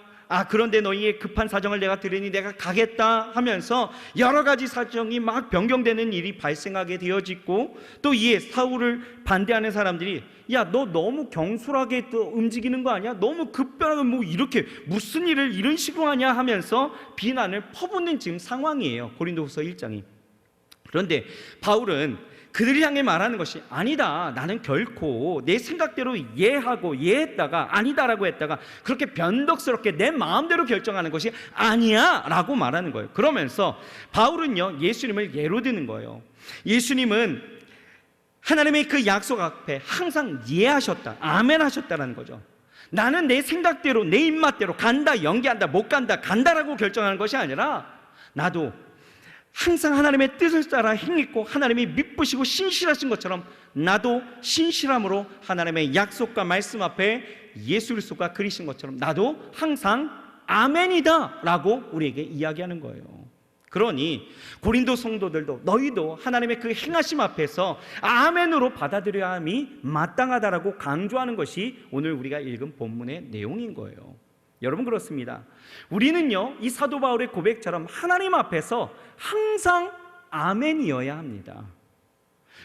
A: 그런데 너희의 급한 사정을 내가 들으니 내가 가겠다 하면서 여러 가지 사정이 막 변경되는 일이 발생하게 되어지고, 또 이에 사울을 반대하는 사람들이 야 너 너무 경솔하게 또 움직이는 거 아니야? 너무 급변하게 뭐 이렇게 무슨 일을 이런 식으로 하냐 하면서 비난을 퍼붓는 지금 상황이에요. 고린도후서 1장이. 그런데 바울은 그들이 향해 말하는 것이 아니다, 나는 결코 내 생각대로 예했다가 아니다라고 했다가 그렇게 변덕스럽게 내 마음대로 결정하는 것이 아니야 라고 말하는 거예요. 그러면서 바울은요 예수님을 예로 드는 거예요. 예수님은 하나님의 그 약속 앞에 항상 예하셨다, 아멘 하셨다라는 거죠. 나는 내 생각대로 내 입맛대로 간다, 연기한다, 못 간다, 간다라고 결정하는 것이 아니라 나도 항상 하나님의 뜻을 따라 행했고 하나님이 미쁘시고 신실하신 것처럼 나도 신실함으로 하나님의 약속과 말씀 앞에 예수 그리스도가 그리신 것처럼 나도 항상 아멘이다 라고 우리에게 이야기하는 거예요. 그러니 고린도 성도들도 너희도 하나님의 그 행하심 앞에서 아멘으로 받아들여야 함이 마땅하다라고 강조하는 것이 오늘 우리가 읽은 본문의 내용인 거예요. 여러분 그렇습니다. 우리는요 이 사도 바울의 고백처럼 하나님 앞에서 항상 아멘이어야 합니다.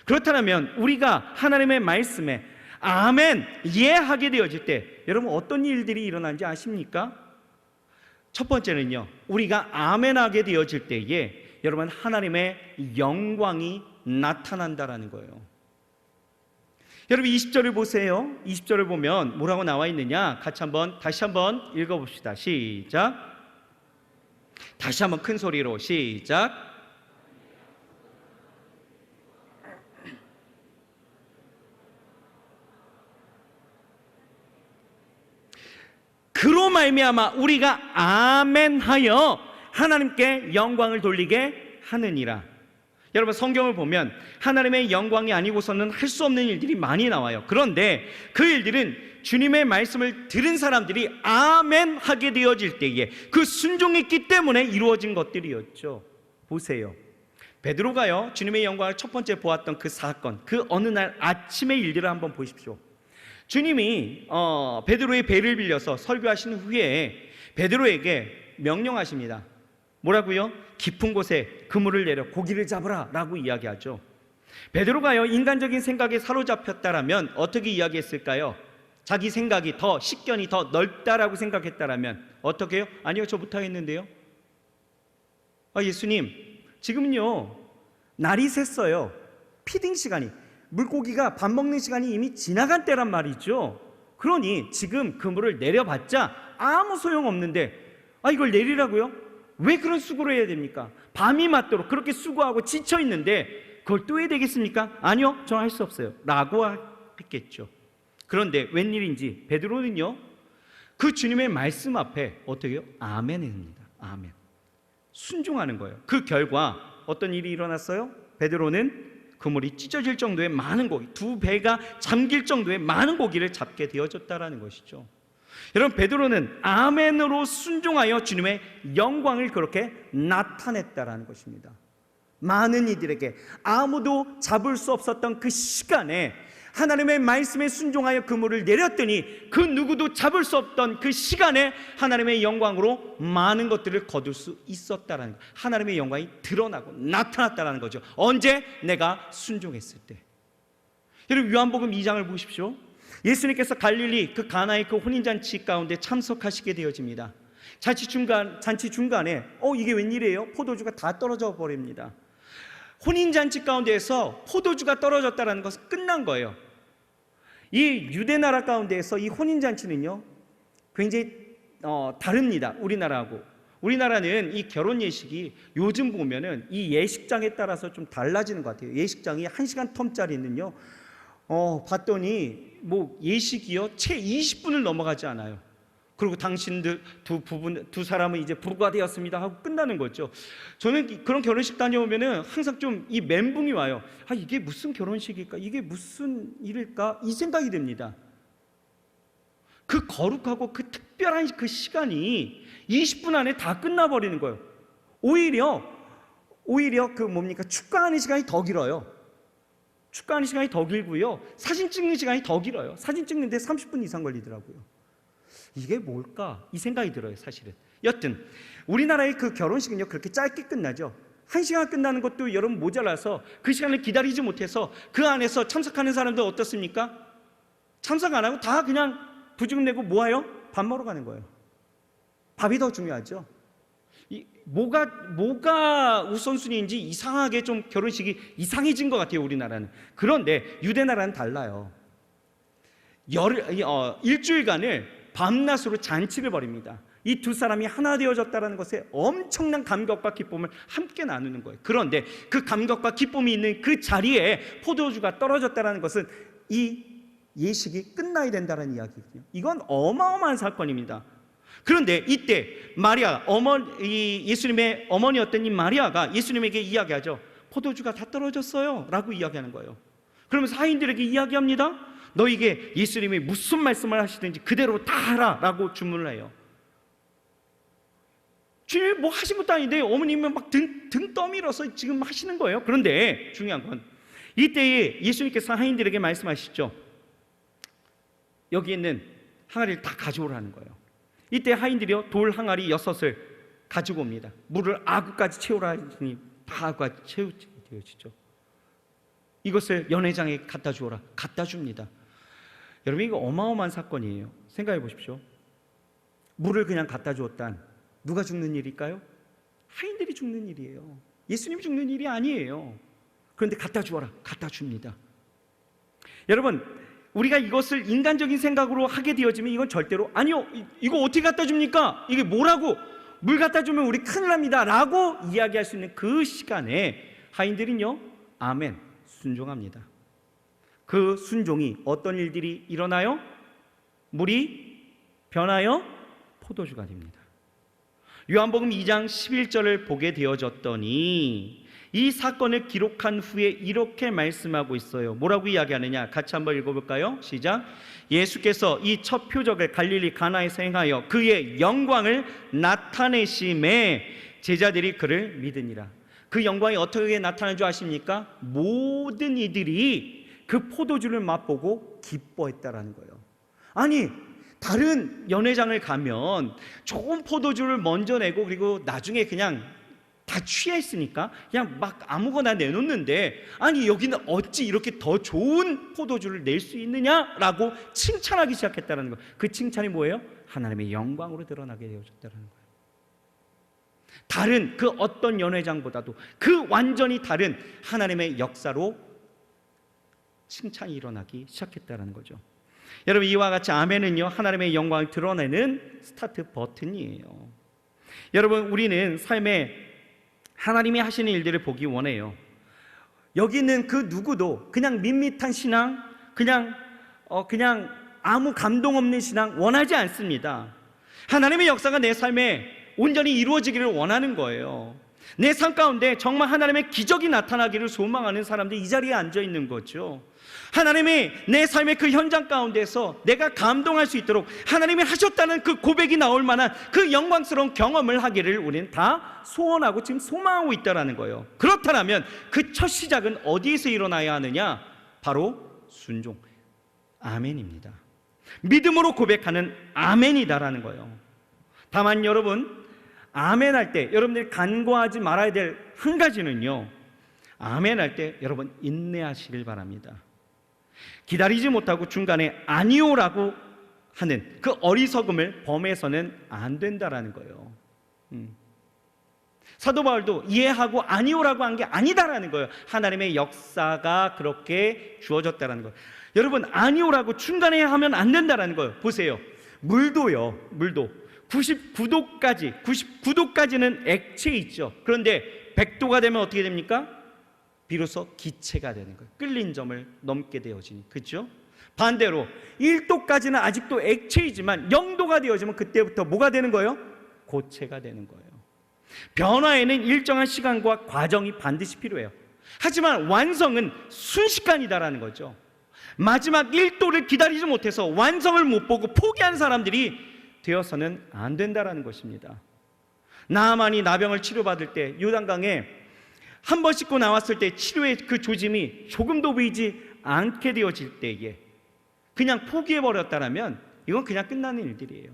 A: 그렇다면 우리가 하나님의 말씀에 아멘 예하게 되어질 때 여러분 어떤 일들이 일어나는지 아십니까? 첫 번째는요 우리가 아멘하게 되어질 때에 여러분 하나님의 영광이 나타난다라는 거예요. 여러분 20절을 보세요. 20절을 보면 뭐라고 나와 있느냐? 다시 한번 읽어봅시다. 시작. 다시 한번 큰 소리로 시작. 그로 말미암아 우리가 아멘하여 하나님께 영광을 돌리게 하느니라. 여러분, 성경을 보면 하나님의 영광이 아니고서는 할 수 없는 일들이 많이 나와요. 그런데 그 일들은 주님의 말씀을 들은 사람들이 아멘 하게 되어질 때에 그 순종했기 때문에 이루어진 것들이었죠. 보세요, 베드로가요 주님의 영광을 첫 번째 보았던 그 사건, 그 어느 날 아침의 일들을 한번 보십시오. 주님이 베드로의 배를 빌려서 설교하신 후에 베드로에게 명령하십니다. 뭐라고요? 깊은 곳에 그물을 내려 고기를 잡으라 라고 이야기하죠. 베드로가요 인간적인 생각에 사로잡혔다라면 어떻게 이야기했을까요? 자기 생각이 더 식견이 더 넓다라고 생각했다라면 어떻게 해요? 아니요, 저 못하겠는데요. 예수님, 지금은요 날이 샜어요. 피딩 시간이, 물고기가 밥 먹는 시간이 이미 지나간 때란 말이죠. 그러니 지금 그물을 내려봤자 아무 소용없는데 이걸 내리라고요? 왜 그런 수고를 해야 됩니까? 밤이 맞도록 그렇게 수고하고 지쳐있는데 그걸 또 해야 되겠습니까? 아니요, 저는 할 수 없어요 라고 했겠죠. 그런데 웬일인지 베드로는요 그 주님의 말씀 앞에 어떻게 해요? 아멘 합니다. 아멘. 순종하는 거예요. 그 결과 어떤 일이 일어났어요? 베드로는 그물이 찢어질 정도의 많은 고기, 두 배가 잠길 정도의 많은 고기를 잡게 되어졌다라는 것이죠. 여러분, 베드로는 아멘으로 순종하여 주님의 영광을 그렇게 나타냈다라는 것입니다. 많은 이들에게 아무도 잡을 수 없었던 그 시간에 하나님의 말씀에 순종하여 그물을 내렸더니 그 누구도 잡을 수 없던 그 시간에 하나님의 영광으로 많은 것들을 거둘 수 있었다라는 것, 하나님의 영광이 드러나고 나타났다라는 거죠. 언제? 내가 순종했을 때. 여러분, 요한복음 2장을 보십시오. 예수님께서 갈릴리 그 가나의 그 혼인잔치 가운데 참석하시게 되어집니다. 잔치 중간에 이게 웬일이에요? 포도주가 다 떨어져 버립니다. 혼인잔치 가운데에서 포도주가 떨어졌다는 것은 끝난 거예요. 이 유대나라 가운데에서 이 혼인잔치는요 굉장히 다릅니다. 우리나라하고. 우리나라는 이 결혼 예식이 요즘 보면은 이 예식장에 따라서 좀 달라지는 것 같아요. 예식장이 1시간 텀짜리는요 봤더니 뭐 예식이요 채 20분을 넘어가지 않아요. 그리고 당신들 두 사람은 이제 부부가 되었습니다 하고 끝나는 거죠. 저는 그런 결혼식 다녀오면은 항상 좀 이 멘붕이 와요. 이게 무슨 결혼식일까? 이게 무슨 일일까? 이 생각이 듭니다. 그 거룩하고 그 특별한 그 시간이 20분 안에 다 끝나버리는 거예요. 오히려 그 뭡니까? 축가하는 시간이 더 길어요. 축가하는 시간이 더 길고요, 사진 찍는 시간이 더 길어요. 사진 찍는데 30분 이상 걸리더라고요. 이게 뭘까? 이 생각이 들어요, 사실은. 여튼 우리나라의 그 결혼식은요 그렇게 짧게 끝나죠. 1시간 끝나는 것도 여러분 모자라서 그 시간을 기다리지 못해서 그 안에서 참석하는 사람들 어떻습니까? 참석 안 하고 다 그냥 부죽 내고 뭐해요? 밥 먹으러 가는 거예요. 밥이 더 중요하죠. 뭐가 우선순위인지 이상하게 좀 결혼식이 이상해진 것 같아요, 우리나라는. 그런데 유대나라는 달라요. 일주일간을 밤낮으로 잔치를 벌입니다. 이 두 사람이 하나 되어졌다는 것에 엄청난 감격과 기쁨을 함께 나누는 거예요. 그런데 그 감격과 기쁨이 있는 그 자리에 포도주가 떨어졌다는 것은 이 예식이 끝나야 된다는 이야기거든요. 이건 어마어마한 사건입니다. 그런데 이때 마리아, 예수님의 어머니였던 이 마리아가 예수님에게 이야기하죠. 포도주가 다 떨어졌어요 라고 이야기하는 거예요. 그러면서 하인들에게 이야기합니다. 너에게 예수님이 무슨 말씀을 하시든지 그대로 다 하라 라고 주문을 해요. 주님이 뭐 하신 것도 아닌데 어머님은 막 등 떠밀어서 지금 하시는 거예요. 그런데 중요한 건 이때에 예수님께서 하인들에게 말씀하시죠. 여기 있는 항아리를 다 가져오라는 거예요. 이때 하인들이요 돌 항아리 6을 가지고 옵니다. 물을 아구까지 채우라 하니 다 아구가 채워지죠. 이것을 연회장에 갖다 주어라. 갖다 줍니다. 여러분, 이거 어마어마한 사건이에요. 생각해 보십시오. 물을 그냥 갖다 주었단 누가 죽는 일일까요? 하인들이 죽는 일이에요. 예수님이 죽는 일이 아니에요. 그런데 갖다 주어라. 갖다 줍니다. 여러분, 우리가 이것을 인간적인 생각으로 하게 되어지면 이건 절대로 아니요, 이거 어떻게 갖다 줍니까? 이게 뭐라고? 물 갖다 주면 우리 큰일 납니다 라고 이야기할 수 있는 그 시간에 하인들은요, 아멘, 순종합니다. 그 순종이 어떤 일들이 일어나요? 물이 변하여 포도주가 됩니다. 요한복음 2장 11절을 보게 되어졌더니 이 사건을 기록한 후에 이렇게 말씀하고 있어요. 뭐라고 이야기하느냐? 같이 한번 읽어볼까요? 시작. 예수께서 이 첫 표적을 갈릴리 가나에서 행하여 그의 영광을 나타내심에 제자들이 그를 믿으니라. 그 영광이 어떻게 나타난 줄 아십니까? 모든 이들이 그 포도주를 맛보고 기뻐했다라는 거예요. 아니, 다른 연회장을 가면 좋은 포도주를 먼저 내고 그리고 나중에 그냥 다 취했으니까 그냥 막 아무거나 내놓는데, 아니 여기는 어찌 이렇게 더 좋은 포도주를 낼 수 있느냐라고 칭찬하기 시작했다는 거예요. 그 칭찬이 뭐예요? 하나님의 영광으로 드러나게 되어졌다는 거예요. 다른 그 어떤 연회장보다도 그 완전히 다른 하나님의 역사로 칭찬이 일어나기 시작했다는 거죠. 여러분, 이와 같이 아멘은요, 하나님의 영광을 드러내는 스타트 버튼이에요. 여러분, 우리는 삶에 하나님이 하시는 일들을 보기 원해요. 여기 있는 그 누구도 그냥 밋밋한 신앙, 그냥 아무 감동 없는 신앙 원하지 않습니다. 하나님의 역사가 내 삶에 온전히 이루어지기를 원하는 거예요. 내 삶 가운데 정말 하나님의 기적이 나타나기를 소망하는 사람들이 이 자리에 앉아 있는 거죠. 하나님이 내 삶의 그 현장 가운데서 내가 감동할 수 있도록 하나님이 하셨다는 그 고백이 나올 만한 그 영광스러운 경험을 하기를 우리는 다 소원하고 지금 소망하고 있다는 거예요. 그렇다면 그 첫 시작은 어디에서 일어나야 하느냐? 바로 순종, 아멘입니다. 믿음으로 고백하는 아멘이다라는 거예요. 다만 여러분, 아멘할 때 여러분들이 간과하지 말아야 될 한 가지는요, 아멘할 때 여러분 인내하시길 바랍니다. 기다리지 못하고 중간에 아니오라고 하는 그 어리석음을 범해서는 안 된다라는 거예요. 사도 바울도 이해하고 아니오라고 한 게 아니다라는 거예요. 하나님의 역사가 그렇게 주어졌다라는 거예요. 여러분, 아니오라고 중간에 하면 안 된다라는 거예요. 보세요, 물도요, 물도 99도까지는 액체 있죠. 그런데 100도가 되면 어떻게 됩니까? 비로소 기체가 되는 거예요. 끓린 점을 넘게 되어지니, 그렇죠? 반대로 1도까지는 아직도 액체이지만 0도가 되어지면 그때부터 뭐가 되는 거예요? 고체가 되는 거예요. 변화에는 일정한 시간과 과정이 반드시 필요해요. 하지만 완성은 순식간이다라는 거죠. 마지막 1도를 기다리지 못해서 완성을 못 보고 포기한 사람들이 되어서는 안 된다라는 것입니다. 나아만이 나병을 치료받을 때 요단강에 한 번 씻고 나왔을 때 치료의 그 조짐이 조금도 보이지 않게 되어질 때에 그냥 포기해버렸다면 이건 그냥 끝나는 일들이에요.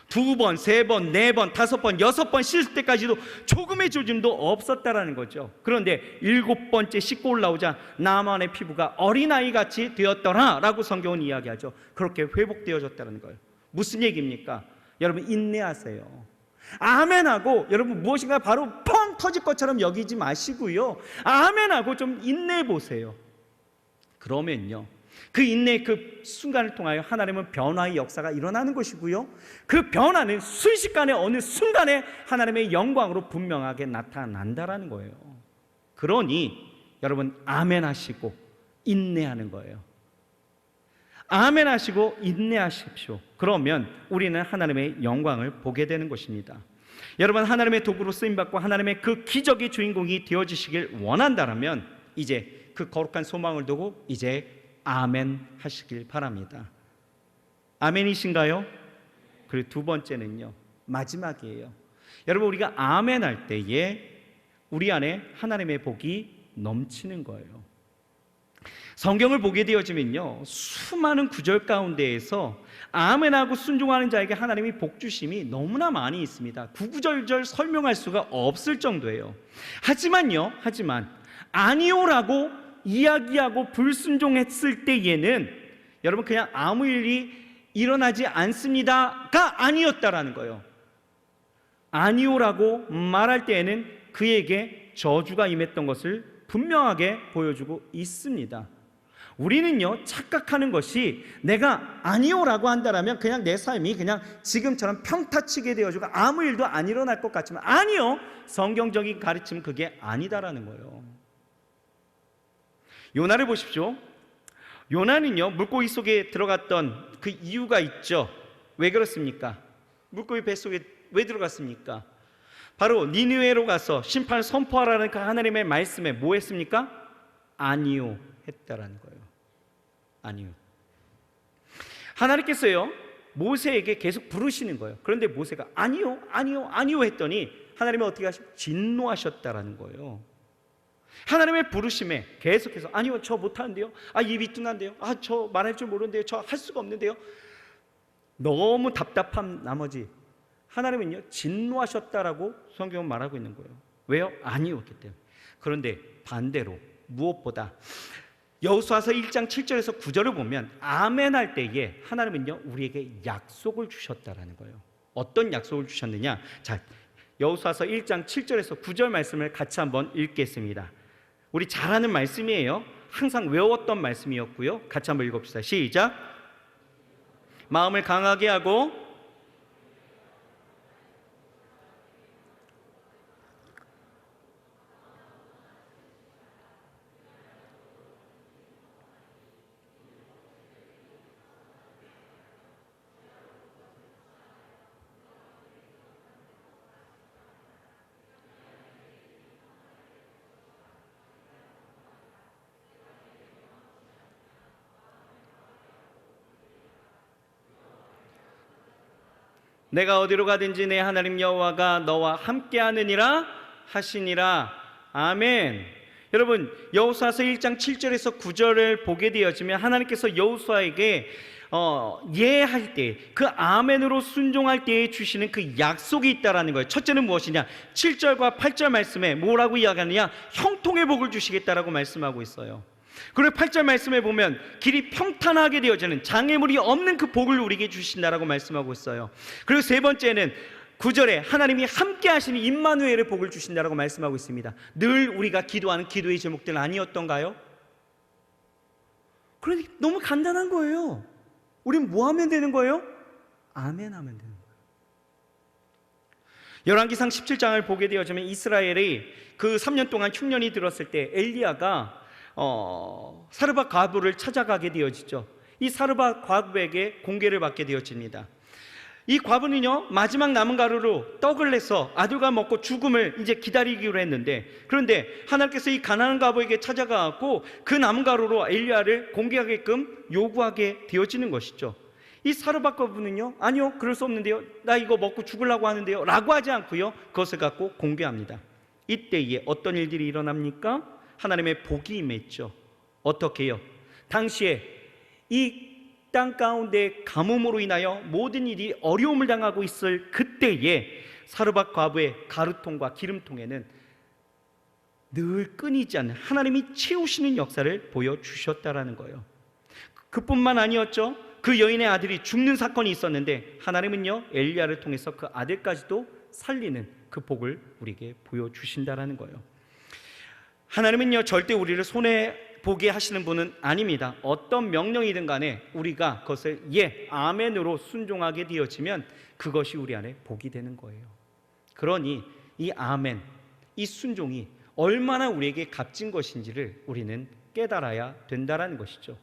A: 2번, 3번, 4번, 5번, 6번 씻을 때까지도 조금의 조짐도 없었다라는 거죠. 그런데 7번째 씻고 올라오자 나만의 피부가 어린아이같이 되었더라 라고 성경은 이야기하죠. 그렇게 회복되어졌다는 거예요. 무슨 얘기입니까? 여러분, 인내하세요. 아멘하고 여러분 무엇인가 바로 펑 터질 것처럼 여기지 마시고요, 아멘하고 좀 인내해 보세요. 그러면요, 그 인내의 그 순간을 통하여 하나님은 변화의 역사가 일어나는 것이고요, 그 변화는 순식간에 어느 순간에 하나님의 영광으로 분명하게 나타난다라는 거예요. 그러니 여러분, 아멘하시고 인내하는 거예요. 아멘하시고 인내하십시오. 그러면 우리는 하나님의 영광을 보게 되는 것입니다. 여러분, 하나님의 도구로 쓰임받고 하나님의 그 기적의 주인공이 되어지시길 원한다면 이제 그 거룩한 소망을 두고 이제 아멘 하시길 바랍니다. 아멘이신가요? 그리고 두 번째는요, 마지막이에요. 여러분, 우리가 아멘 할 때에 우리 안에 하나님의 복이 넘치는 거예요. 성경을 보게 되어지면요, 수많은 구절 가운데에서 아멘하고 순종하는 자에게 하나님이 복 주심이 너무나 많이 있습니다. 구구절절 설명할 수가 없을 정도예요. 하지만 아니오라고 이야기하고 불순종했을 때에는 여러분 그냥 아무 일이 일어나지 않습니다가 아니었다라는 거예요. 아니오라고 말할 때에는 그에게 저주가 임했던 것을 분명하게 보여주고 있습니다. 우리는요 착각하는 것이 내가 아니요라고 한다면 그냥 내 삶이 그냥 지금처럼 평타치게 되어지고 아무 일도 안 일어날 것 같지만, 아니요, 성경적인 가르침은 그게 아니다라는 거예요. 요나를 보십시오. 요나는요 물고기 속에 들어갔던 그 이유가 있죠. 왜 그렇습니까? 물고기 뱃속에 왜 들어갔습니까? 바로 니느웨로 가서 심판을 선포하라는 그 하나님의 말씀에 뭐 했습니까? 아니요 했다라는 거예요. 아니요. 하나님께서요 모세에게 계속 부르시는 거예요. 그런데 모세가 아니요 아니요 아니요 했더니 하나님이 어떻게 하시고 진노하셨다라는 거예요. 하나님의 부르심에 계속해서 아니요 저 못하는데요, 입이 뚱한데요, 저 말할 줄 모르는데요, 저 할 수가 없는데요, 너무 답답한 나머지 하나님은요 진노하셨다라고 성경은 말하고 있는 거예요. 왜요? 아니었기 때문에. 그런데 반대로 무엇보다 여호수아서 1장 7절에서 9절을 보면 아멘 할 때에 하나님은요 우리에게 약속을 주셨다라는 거예요. 어떤 약속을 주셨느냐? 자, 여호수아서 1장 7절에서 9절 말씀을 같이 한번 읽겠습니다. 우리 잘 아는 말씀이에요. 항상 외웠던 말씀이었고요. 같이 한번 읽읍시다. 시작. 마음을 강하게 하고 내가 어디로 가든지 내 하나님 여호와가 너와 함께하느니라 하시니라. 아멘. 여러분 여호수아서 1장 7절에서 9절을 보게 되어지면 하나님께서 여호수아에게 예할 때 그 아멘으로 순종할 때에 주시는 그 약속이 있다라는 거예요. 첫째는 무엇이냐? 7절과 8절 말씀에 뭐라고 이야기하느냐? 형통의 복을 주시겠다라고 말씀하고 있어요. 그리고 8절 말씀에 보면 길이 평탄하게 되어지는 장애물이 없는 그 복을 우리에게 주신다라고 말씀하고 있어요. 그리고 세 번째는 9절에 하나님이 함께 하시는 임마누엘의 복을 주신다라고 말씀하고 있습니다. 늘 우리가 기도하는 기도의 제목들 아니었던가요? 그러니 너무 간단한 거예요. 우린 뭐 하면 되는 거예요? 아멘 하면 되는 거예요. 열왕기상 17장을 보게 되어지면 이스라엘이 그 3년 동안 흉년이 들었을 때 엘리야가 사르밧 과부를 찾아가게 되어지죠. 이 사르밧 과부에게 공개를 받게 되어집니다. 이 과부는요 마지막 남은 가루로 떡을 내서 아들과 먹고 죽음을 이제 기다리기로 했는데, 그런데 하나님께서 이 가난한 과부에게 찾아가고 그 남은 가루로 엘리야를 공개하게끔 요구하게 되어지는 것이죠. 이 사르밧 과부는요 아니요 그럴 수 없는데요, 나 이거 먹고 죽으려고 하는데요 라고 하지 않고요 그것을 갖고 공개합니다. 이때에 어떤 일들이 일어납니까? 하나님의 복이 임했죠. 어떻게 해요? 당시에 이 땅 가운데 가뭄으로 인하여 모든 일이 어려움을 당하고 있을 그때에 사르밧 과부의 가루통과 기름통에는 늘 끊이지 않는 하나님이 채우시는 역사를 보여주셨다라는 거예요. 그뿐만 아니었죠. 그 여인의 아들이 죽는 사건이 있었는데 하나님은요 엘리야를 통해서 그 아들까지도 살리는 그 복을 우리에게 보여주신다라는 거예요. 하나님은요 절대 우리를 손해보게 하시는 분은 아닙니다. 어떤 명령이든 간에 우리가 그것을 아멘으로 순종하게 되어지면 그것이 우리 안에 복이 되는 거예요. 그러니 이 아멘, 이 순종이 얼마나 우리에게 값진 것인지를 우리는 깨달아야 된다는 것이죠.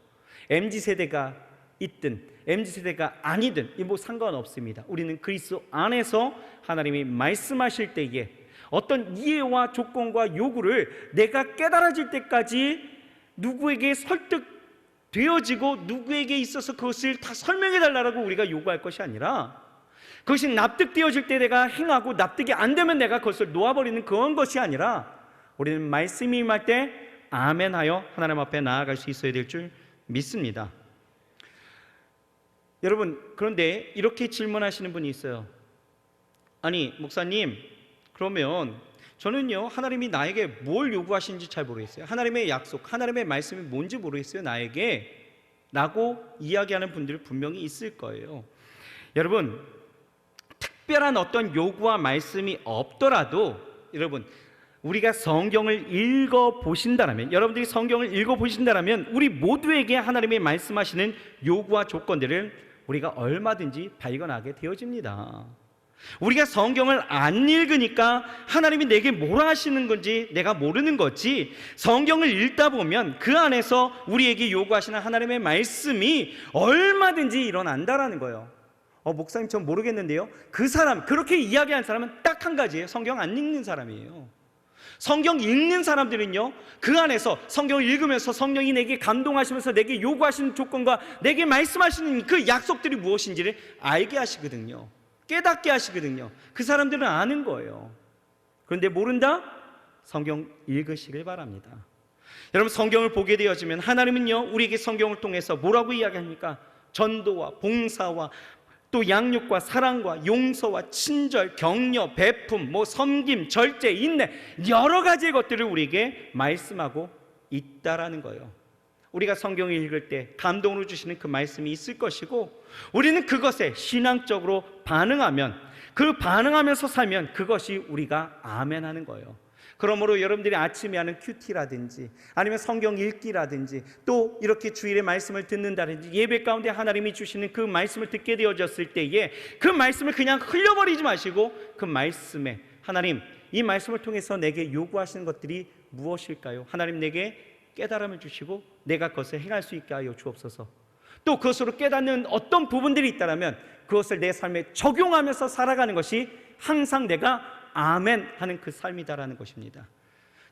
A: MZ세대가 있든 MZ세대가 아니든 뭐 상관없습니다. 우리는 그리스도 안에서 하나님이 말씀하실 때에 어떤 이해와 조건과 요구를 내가 깨달아질 때까지 누구에게 설득되어지고 누구에게 있어서 그것을 다 설명해 달라고 우리가 요구할 것이 아니라 그것이 납득되어질 때 내가 행하고 납득이 안 되면 내가 그것을 놓아버리는 그런 것이 아니라 우리는 말씀이 임할 때 아멘하여 하나님 앞에 나아갈 수 있어야 될 줄 믿습니다. 여러분, 그런데 이렇게 질문하시는 분이 있어요. 아니 목사님, 그러면 저는요 하나님이 나에게 뭘 요구하시는지 잘 모르겠어요. 하나님의 약속, 하나님의 말씀이 뭔지 모르겠어요 나에게 라고 이야기하는 분들 분명히 있을 거예요. 여러분, 특별한 어떤 요구와 말씀이 없더라도 여러분 우리가 성경을 읽어 보신다라면, 여러분들이 성경을 읽어 보신다라면 우리 모두에게 하나님의 말씀하시는 요구와 조건들을 우리가 얼마든지 발견하게 되어집니다. 우리가 성경을 안 읽으니까 하나님이 내게 뭐라 하시는 건지 내가 모르는 거지, 성경을 읽다 보면 그 안에서 우리에게 요구하시는 하나님의 말씀이 얼마든지 일어난다라는 거예요. 목사님 전 모르겠는데요. 그 사람, 그렇게 이야기하는 사람은 딱 한 가지예요. 성경 안 읽는 사람이에요. 성경 읽는 사람들은요, 그 안에서 성경을 읽으면서 성령이 내게 감동하시면서 내게 요구하시는 조건과 내게 말씀하시는 그 약속들이 무엇인지를 알게 하시거든요. 깨닫게 하시거든요. 그 사람들은 아는 거예요. 그런데 모른다? 성경 읽으시길 바랍니다. 여러분, 성경을 보게 되어지면 하나님은요, 우리에게 성경을 통해서 뭐라고 이야기합니까? 전도와 봉사와 또 양육과 사랑과 용서와 친절, 격려, 베품, 섬김, 절제, 인내, 여러 가지의 것들을 우리에게 말씀하고 있다라는 거예요. 우리가 성경을 읽을 때 감동으로 주시는 그 말씀이 있을 것이고, 우리는 그것에 신앙적으로 반응하면, 그 반응하면서 살면 그것이 우리가 아멘 하는 거예요. 그러므로 여러분들이 아침에 하는 큐티라든지 아니면 성경 읽기라든지 또 이렇게 주일에 말씀을 듣는다든지 예배 가운데 하나님이 주시는 그 말씀을 듣게 되어졌을 때에 그 말씀을 그냥 흘려버리지 마시고 그 말씀에, 하나님, 이 말씀을 통해서 내게 요구하시는 것들이 무엇일까요? 하나님, 내게 깨달음을 주시고 내가 그것을 행할 수 있게 하여 주옵소서. 또 그것으로 깨닫는 어떤 부분들이 있다면 그것을 내 삶에 적용하면서 살아가는 것이 항상 내가 아멘 하는 그 삶이다라는 것입니다.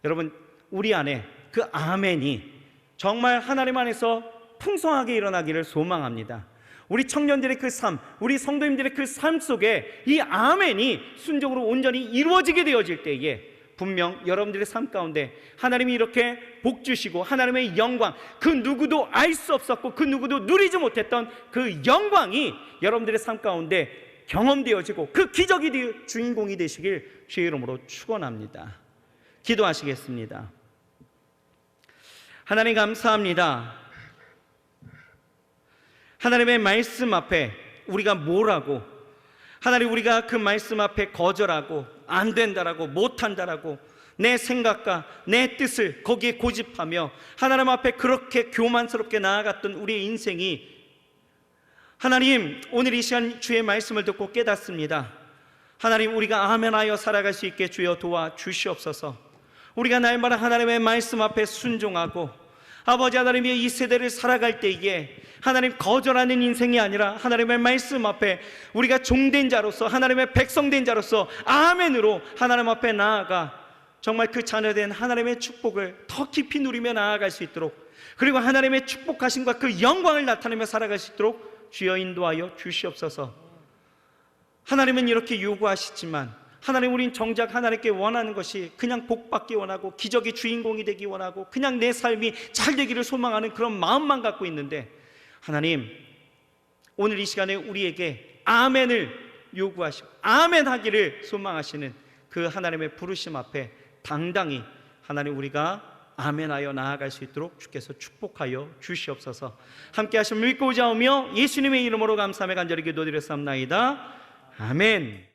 A: 여러분, 우리 안에 그 아멘이 정말 하나님 안에서 풍성하게 일어나기를 소망합니다. 우리 청년들의 그 삶, 우리 성도님들의 그 삶 속에 이 아멘이 순종으로 온전히 이루어지게 되어질 때에 분명 여러분들의 삶 가운데 하나님이 이렇게 복 주시고 하나님의 영광, 그 누구도 알 수 없었고 그 누구도 누리지 못했던 그 영광이 여러분들의 삶 가운데 경험되어지고 그 기적이 주인공이 되시길 주의 이름으로 축원합니다. 기도하시겠습니다. 하나님, 감사합니다. 하나님의 말씀 앞에 우리가 뭐라고, 하나님, 우리가 그 말씀 앞에 거절하고 안 된다라고, 못한다라고 내 생각과 내 뜻을 거기에 고집하며 하나님 앞에 그렇게 교만스럽게 나아갔던 우리의 인생이, 하나님, 오늘 이 시간 주의 말씀을 듣고 깨닫습니다. 하나님, 우리가 아멘하여 살아갈 수 있게 주여 도와주시옵소서. 우리가 날마다 하나님의 말씀 앞에 순종하고 아버지 하나님의 이 세대를 살아갈 때에 하나님, 거절하는 인생이 아니라 하나님의 말씀 앞에 우리가 종된 자로서, 하나님의 백성된 자로서 아멘으로 하나님 앞에 나아가 정말 그 자녀된 하나님의 축복을 더 깊이 누리며 나아갈 수 있도록, 그리고 하나님의 축복하심과 그 영광을 나타내며 살아갈 수 있도록 주여 인도하여 주시옵소서. 하나님은 이렇게 요구하시지만 하나님, 우린 정작 하나님께 원하는 것이 그냥 복받기 원하고 기적의 주인공이 되기 원하고 그냥 내 삶이 잘 되기를 소망하는 그런 마음만 갖고 있는데, 하나님, 오늘 이 시간에 우리에게 아멘을 요구하시고 아멘 하기를 소망하시는 그 하나님의 부르심 앞에 당당히 하나님, 우리가 아멘하여 나아갈 수 있도록 주께서 축복하여 주시옵소서. 함께 하시면 믿고 자오며 예수님의 이름으로 감사하며 간절히 기도드렸사옵나이다. 아멘.